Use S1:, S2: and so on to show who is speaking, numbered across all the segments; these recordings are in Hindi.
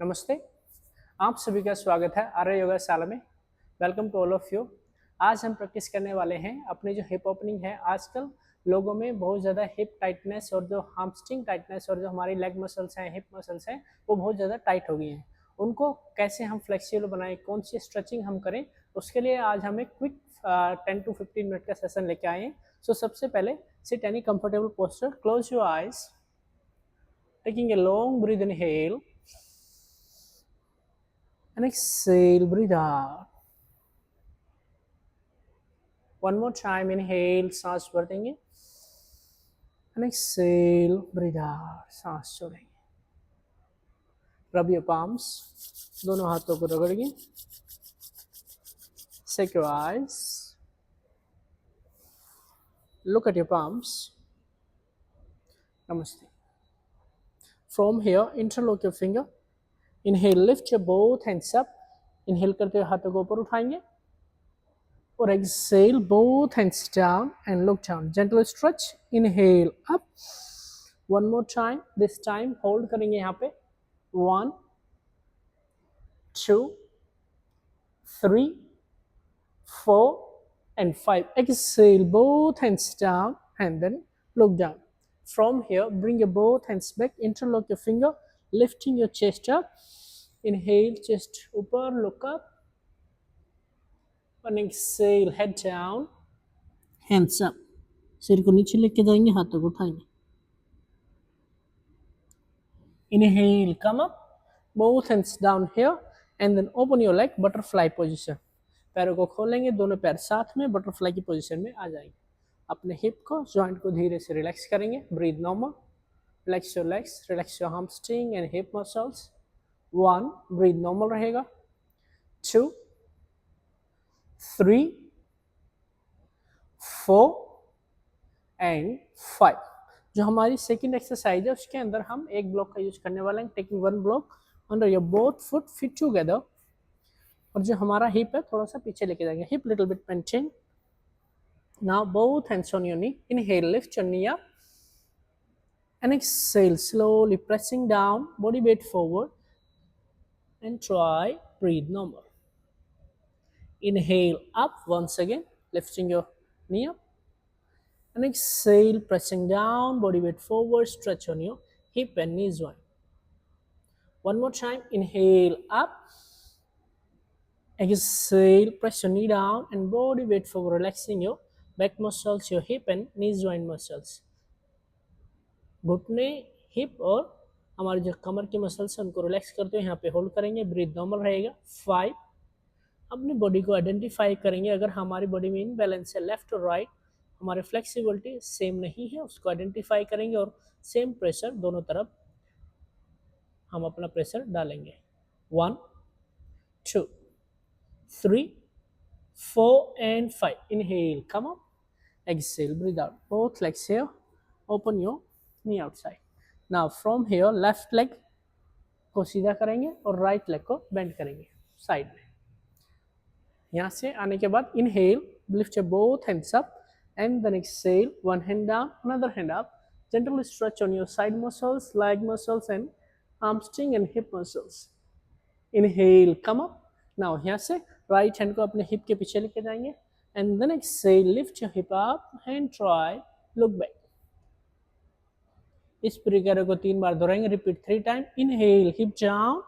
S1: नमस्ते। आप सभी का स्वागत है आर्य योगा शाला में। Welcome to all of you. आज हम प्रैक्टिस करने वाले हैं अपनी जो हिप ओपनिंग है। आजकल लोगों में बहुत ज़्यादा हिप टाइटनेस और जो हामस्ट्रिंग टाइटनेस और जो हमारी लेग मसल्स हैं, हिप मसल्स हैं, वो बहुत ज़्यादा टाइट हो गई हैं। उनको कैसे हम फ्लेक्सिबल बनाएं, कौन सी स्ट्रेचिंग हम करें, उसके लिए आज हम एक क्विक 10 to 15 मिनट का सेशन लेके आए हैं। सो सबसे पहले sit any comfortable posture, close your eyes, taking a long breath inhale and exhale, breathe out. One more time, inhale, सांस भरेंगे and exhale, breathe out, सांस छोड़ेंगे. Rub your palms, दोनों हाथों को रगड़िए. Shake your eyes. Look at your palms. Namaste. From here, interlock your finger. Inhale, lift your both hands up. Inhale करते हुए हाथों को ऊपर उठाएंगे. और exhale, both hands down and look down. Gentle stretch. Inhale up. One more time. This time hold करेंगे यहाँ पे. 1, 2, 3, 4 and 5. Exhale, both hands down and then look down. From here, bring your both hands back. Interlock your finger, lifting your chest up. Inhale, chest ऊपर, look up. And exhale, head down, hands up. सिर को नीचे लेके जाएंगे, हाथों को उठाएंगे. Inhale, come up, both hands down here and then open your leg, butterfly position. पैरों को खोलेंगे, दोनों पैर साथ में बटरफ्लाई की पोजीशन में आ जाएंगे. अपने हिप को, जॉइंट को धीरे से रिलैक्स करेंगे. Breathe normal, relax your legs, relax your hamstring and hip muscles. 1, breathe normal रहेगा. 2, 3, 4 एंड 5. जो हमारी सेकंड एक्सरसाइज है उसके अंदर हम एक ब्लॉक का यूज करने वाले हैं. Taking one block under your both foot, fit together. और जो हमारा हिप है थोड़ा सा पीछे लेके जाएंगे. Hip little bit maintain. Now both hands on your knee. Inhale, lift your knee up and exhale, slowly pressing down, body weight forward and try breathe normal. Inhale up once again, lifting your knee up and exhale, pressing down, body weight forward, stretch on your hip and knee joint. One more time, inhale up, exhale, press your knee down and body weight forward, relaxing your back muscles, your hip and knee joint muscles. घुटने, हिप और हमारे जो कमर की मसल्स हैं उनको रिलैक्स करते हुए यहाँ पे होल्ड करेंगे. ब्रीथ नॉर्मल रहेगा. 5, अपनी बॉडी को आइडेंटिफाई करेंगे. अगर हमारी बॉडी में इनबैलेंस है, लेफ्ट और राइट, हमारे फ्लेक्सिबिलिटी सेम नहीं है, उसको आइडेंटिफाई करेंगे और सेम प्रेशर दोनों तरफ हम अपना प्रेशर डालेंगे. 1, 2, 3, 4 and 5. Inhale, come up, exhale, breathe out. Both legs here, open your knee outside. Now from here, left leg को सीधा करेंगे और राइट लेग को बेंड करेंगे साइड में. यहाँ से आने के बाद inhale, lift your both hands up and then exhale, one hand down, another hand up. Gently stretch on your side muscles, leg muscles and hamstring and hip muscles. Inhale, come up. Now यहाँ से राइट हैंड को अपने हिप के पीछे लेके जाएंगे and then exhale, lift your hip up and try look back. इस प्रक्रिया को 3 बार दोहराएंगे. Repeat 3 time. Inhale, hip down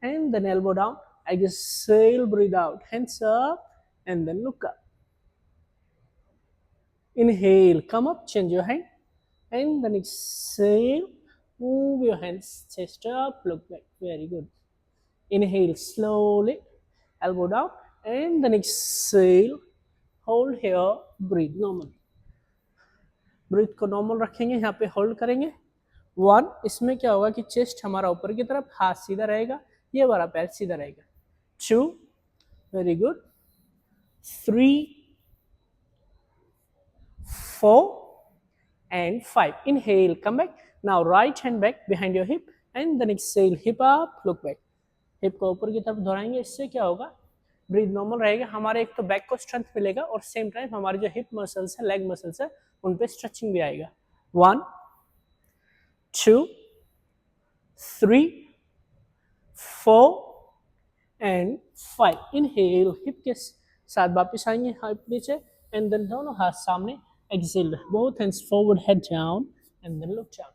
S1: and then elbow down. Exhale, breathe out, hands up and then look up. Inhale, come up, change your hand and then exhale, move your hands, chest up, look back. Very good. Inhale slowly, elbow down and then exhale, hold here, breathe normal. Breath को नॉर्मल रखेंगे, यहाँ पे होल्ड करेंगे. 1, इसमें क्या होगा कि चेस्ट हमारा ऊपर की तरफ, हाथ सीधा रहेगा, ये वाला पैर सीधा रहेगा. 2, very good. 3, 4 and 5. Inhale, come back. Now right hand back behind your hip and then exhale, hip up, look back. Hip को ऊपर की तरफ दोहराएंगे. इससे क्या होगा, ब्रीथ नॉर्मल रहेगा. हमारे एक तो बैक को स्ट्रेंथ मिलेगा और सेम टाइम हमारे जो हिप मसल्स है, लेग मसल्स है, उन पे स्ट्रेचिंग भी आएगा. 1, 2, 3, 4 एंड 5. इनहेल, हिप के साथ वापस आएंगे, हिप नीचे, एंड देन दोनों हाथ सामने. Exhale, both hands forward, head down, and then look down.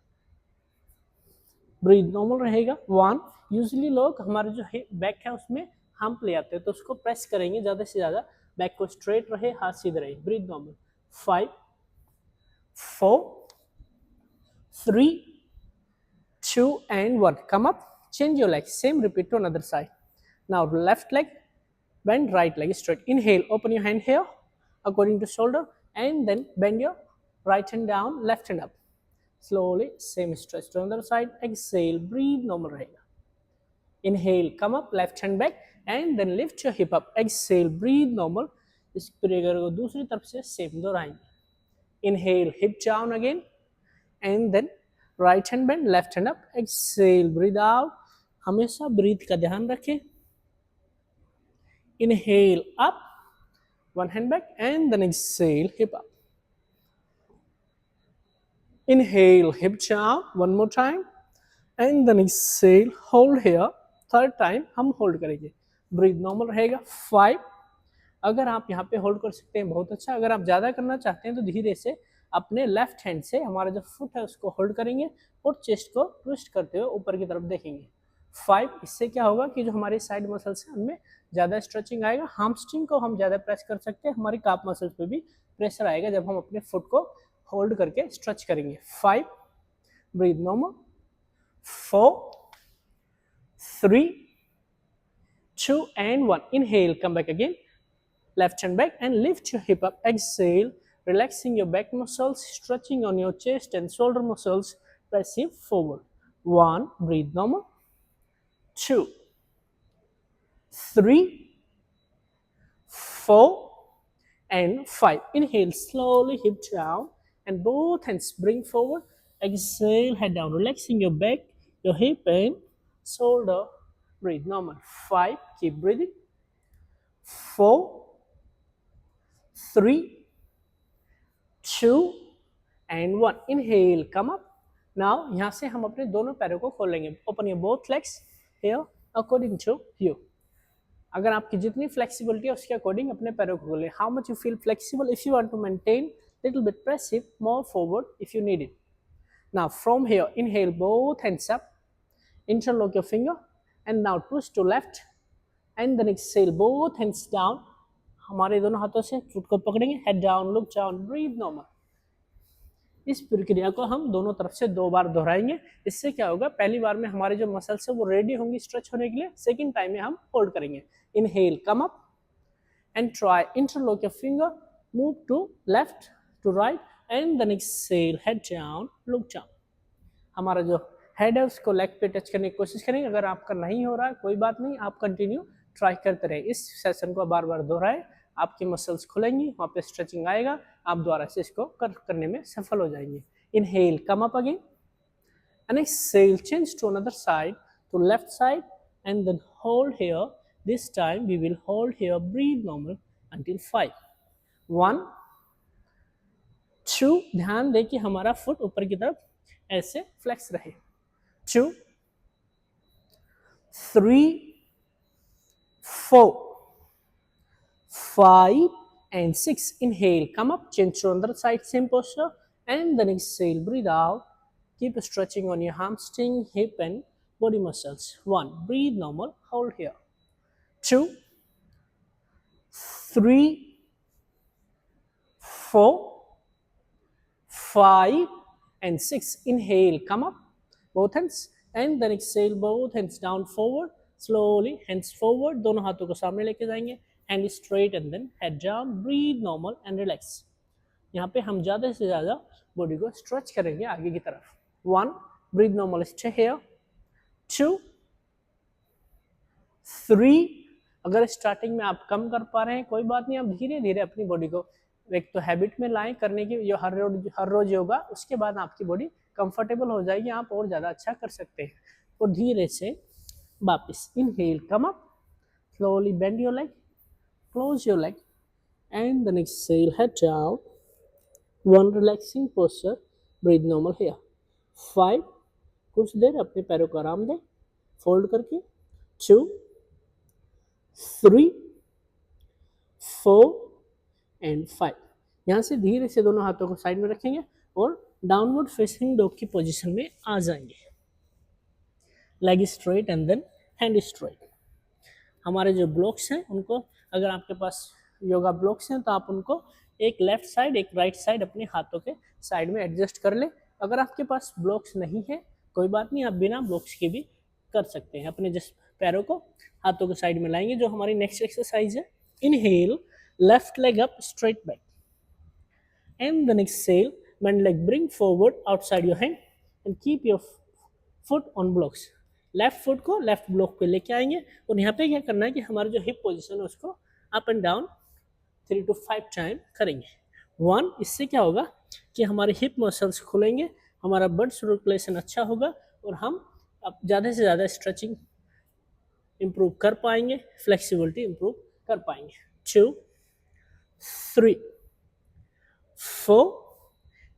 S1: Breathe normal रहेगा. 1. यूजुअली लोग हमारे जो बैक है उसमें हम्प ले आते हैं, तो उसको प्रेस करेंगे ज़्यादा से ज़्यादा, बैक को स्ट्रेट रहे, हाथ सीधे रहे. Breathe normal. 5 4 3 2 and 1. Come up, change your leg, same repeat to another side. Now left leg bend, right leg straight. Inhale, open your hand here according to shoulder, and then bend your right hand down, left hand up. Slowly, same stretch to another side. Exhale, breathe normal रहेगा. Inhale, come up, left hand back, and then lift your hip up. Exhale, breathe normal. इस प्रकार को दूसरी तरफ से सेम दोहराएंगे. Inhale, hip down again, and then right hand bend, left hand up. Exhale, breathe out. हमेशा breathe का ध्यान रखें. Inhale up, one hand back, and then exhale, hip up. Inhale, hip down, one more time, and then exhale, hold here. Third time हम hold करेंगे. Breathe normal रहेगा. 5. अगर आप यहाँ पे होल्ड कर सकते हैं बहुत अच्छा. अगर आप ज़्यादा करना चाहते हैं तो धीरे से अपने लेफ्ट हैंड से हमारा जो फुट है उसको होल्ड करेंगे और चेस्ट को ट्विस्ट करते हुए ऊपर की तरफ देखेंगे. 5. इससे क्या होगा कि जो हमारे साइड मसल्स हैं उनमें ज़्यादा स्ट्रेचिंग आएगा. हामस्ट्रिंग को हम ज़्यादा प्रेस कर सकते हैं, हमारी काफ मसल्स पे भी प्रेशर आएगा जब हम अपने फुट को होल्ड करके स्ट्रेच करेंगे. 5. Breathe normal. 4 3 2 and 1. Inhale, come back again. Left hand back and lift your hip up. Exhale, relaxing your back muscles, stretching on your chest and shoulder muscles. Press hip forward. 1. Breathe normal. 2 3 4 and 5. Inhale, slowly hip down and both hands bring forward. Exhale, head down, relaxing your back, your hip and shoulder. Breathe normal. 5. Keep breathing. 4 3 2 and 1. Inhale, come up. Now यहाँ से हम अपने दोनों पैरों को खोलेंगे. Open your both legs here according to you. अगर आपकी जितनी फ्लेक्सिबिलिटी है उसके अकॉर्डिंग अपने पैरों को खोलें. How much you feel flexible? If you want to maintain little bit, press hip more forward if you need it. Now from here, inhale, both hands up, interlock your finger, and now twist to left, and then exhale, both hands down. हमारे दोनों हाथों से फुट को पकड़ेंगे. Head down, look down, breathe normal. इस प्रक्रिया को हम दोनों तरफ से 2 बार दोहराएंगे. इससे क्या होगा, पहली बार में हमारे जो मसल्स है वो रेडी होंगी स्ट्रेच होने के लिए. सेकंड टाइम में हम होल्ड करेंगे. Inhale, come up and try, interlock your finger, move to left to right, and then exhale, head down, look down. हमारा जो हेड है उसको लेग पे टच करने की कोशिश करेंगे. अगर आपका नहीं हो रहा है कोई बात नहीं, आप कंटिन्यू ट्राई करते रहे. इस सेशन को बार बार दोहराएं, आपकी मसल्स खुलेंगी, वहाँ पे स्ट्रेचिंग आएगा, आप दोबारा से इसको करने में सफल हो जाएंगे. Inhale, come up again and exhale, change to another side, to left side, and then hold here. This time we will hold here, breathe normal until 5. 1 2. ध्यान दें कि हमारा फुट ऊपर की तरफ ऐसे फ्लेक्स रहे. 2 3 4 5 and 6. Inhale, come up, change to another side, same posture, and then exhale, breathe out. Keep stretching on your hamstring, hip and body muscles. 1. Breathe normal, hold here. 2 3 4 5 and 6. Inhale, come up, both hands, and then exhale, both hands down forward. Slowly, hands forward, दोनों हाथों को सामने लेके जाएंगे. Hand straight and then head down. Breathe normal and relax. यहाँ पे हम ज़्यादा से ज़्यादा बॉडी को स्ट्रेच करेंगे आगे की तरफ. 1. Breathe normal, stay here. 2 3. अगर स्टार्टिंग में आप कम कर पा रहे हैं कोई बात नहीं, आप धीरे धीरे अपनी बॉडी को एक तो हैबिट में लाएं करने की, जो हर रोज योगा, उसके बाद आपकी बॉडी कंफर्टेबल हो जाएगी, आप और ज़्यादा अच्छा कर सकते हैं. तो धीरे से वापस. Inhale, come up, slowly bend your leg, close your leg, and then exhale, head down. 1. Relaxing posture, breathe normal here. 5. कुछ देर अपने पैरों को आराम दें फोल्ड करके. 2, 3, 4 एंड 5। यहाँ से धीरे से दोनों हाथों को साइड में रखेंगे और डाउनवर्ड फेसिंग डॉग की पोजीशन में आ जाएंगे। Leg straight and then hand straight. हमारे जो ब्लॉक्स हैं उनको, अगर आपके पास योगा ब्लॉक्स हैं तो आप उनको एक लेफ्ट साइड एक राइट साइड अपने हाथों के साइड में एडजस्ट कर ले। अगर आपके पास ब्लॉक्स नहीं है कोई बात नहीं, आप बिना ब्लॉक्स के भी कर सकते हैं। अपने जिस पैरों को हाथों के साइड में लाएंगे। जो हमारी नेक्स्ट एक्सरसाइज है, inhale left leg up straight back and then exhale, bend leg, bring forward outside your hand and keep your foot on blocks। Left foot को लेफ्ट ब्लॉक पे लेके आएंगे और यहाँ पे क्या करना है कि हमारा जो हिप पोजीशन है उसको up and down 3 to 5 time करेंगे। 1, इससे क्या होगा कि हमारे हिप मसल्स खुलेंगे, हमारा ब्लड सर्कुलेशन अच्छा होगा और हम अब ज़्यादा से ज़्यादा स्ट्रेचिंग इम्प्रूव कर पाएंगे, फ्लेक्सिबिलिटी इम्प्रूव कर पाएंगे। 2, 3, 4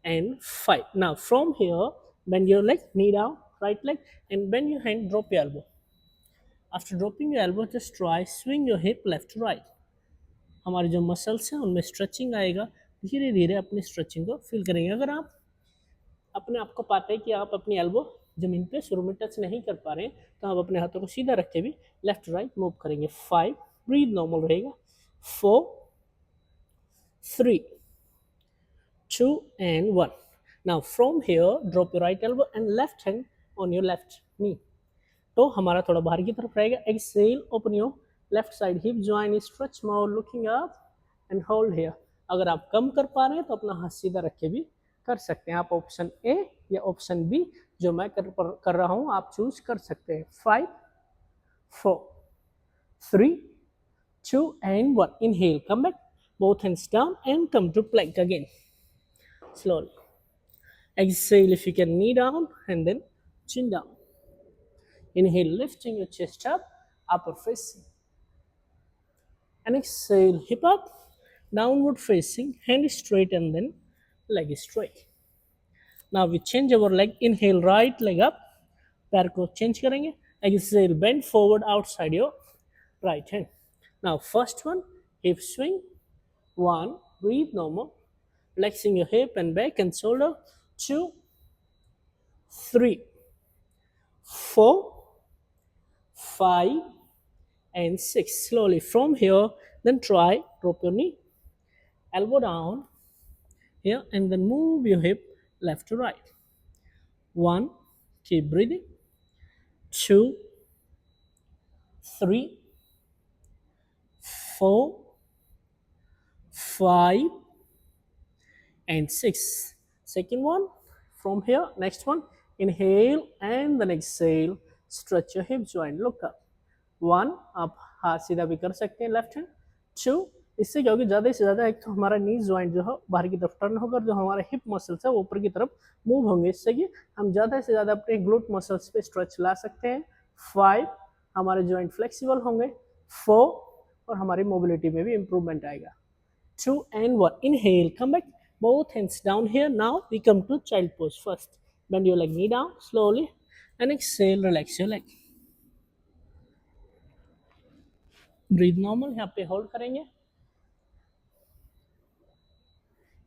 S1: and 5। Now from here bend your leg, knee down, right leg and bend your hand, drop your elbow। After dropping your elbow just try swing your hip left to right। हमारे जो मसल्स हैं उनमें स्ट्रेचिंग आएगा, धीरे धीरे अपनी स्ट्रेचिंग को फील करेंगे। अगर आप अपने आप को पाते हैं कि आप अपनी एल्बो जमीन पे शुरू में टच नहीं कर पा रहे हैं तो आप अपने हाथों को सीधा रख के भी लेफ्ट राइट मूव करेंगे। 5, ब्रीथ नॉर्मल रहेगा। 4, 3, 2 and 1। Now from here drop your right elbow and left hand on your left knee। तो हमारा थोड़ा बाहर की तरफ रहेगा। Exhale, open your left side hip join, stretch mouth, looking up and hold here. अगर आप कम कर पा रहे हैं तो अपना हाथ सीधा रख के भी कर सकते हैं। आप ऑप्शन ए या ऑप्शन बी जो मैं कर रहा हूं आप चूज कर सकते हैं। 5, 4, 3, 2 and 1। Inhale, come back, both hands down and come to plank again slowly। Exhale if you can, knee down and then chin down। Inhale, lifting your chest up, upper facing and exhale, hip up, downward facing, hand straight and then leg straight। Now we change our leg। Inhale, right leg up, पैर को चेंज करेंगे। Exhale, bend forward outside your right hand। Now first one, hip swing। 1, breathe normal, flexing your hip and back and shoulder। 2, 3, 4, 5 and 6। Slowly from here then try drop your knee, elbow down here and then move your hip left to right। 1, keep breathing। 2, 3, 4, 5 and 6। Second one from here, next one, inhale and then exhale, stretch your hip joint, look up। 1, आप हाथ सीधा भी कर सकते हैं लेफ्ट हैंड। 2, इससे क्या होगी ज़्यादा से ज़्यादा एक तो हमारा नी जॉइंट जो है बाहर की तरफ टर्न होगा, जो हमारा हिप मसल्स है वो ऊपर की तरफ मूव होंगे, इससे कि हम ज़्यादा से ज़्यादा अपने ग्लूट मसल्स पे स्ट्रेच ला सकते हैं। 5, हमारे जॉइंट फ्लेक्सिबल होंगे। 4, और हमारी मोबिलिटी में भी इम्प्रूवमेंट आएगा। 2 and 1। Inhale, come back, both hands down here। Now we come to child pose। First bend your leg, knee down slowly and exhale, relax your leg, breathe normal, यहाँ पे होल्ड करेंगे।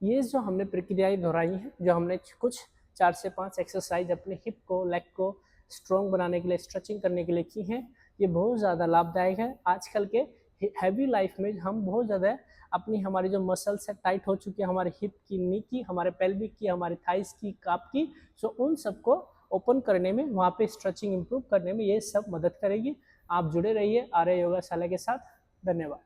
S1: ये जो हमने प्रक्रियाएं दोहराई हैं, जो हमने कुछ 4 से 5 एक्सरसाइज अपने हिप को लेग को स्ट्रॉन्ग बनाने के लिए स्ट्रेचिंग करने के लिए की हैं, ये बहुत ज़्यादा लाभदायक है। आजकल के हैवी लाइफ में हम बहुत ज़्यादा अपनी हमारी जो मसल्स है टाइट हो चुकी है, हमारे हिप की, नी की, हमारे पेल्विक की, हमारे थाइस की, काप की, सो उन सबको ओपन करने में, वहाँ पे स्ट्रेचिंग इंप्रूव करने में ये सब मदद करेगी। आप जुड़े रहिए आर्य योगाशाला के साथ। धन्यवाद।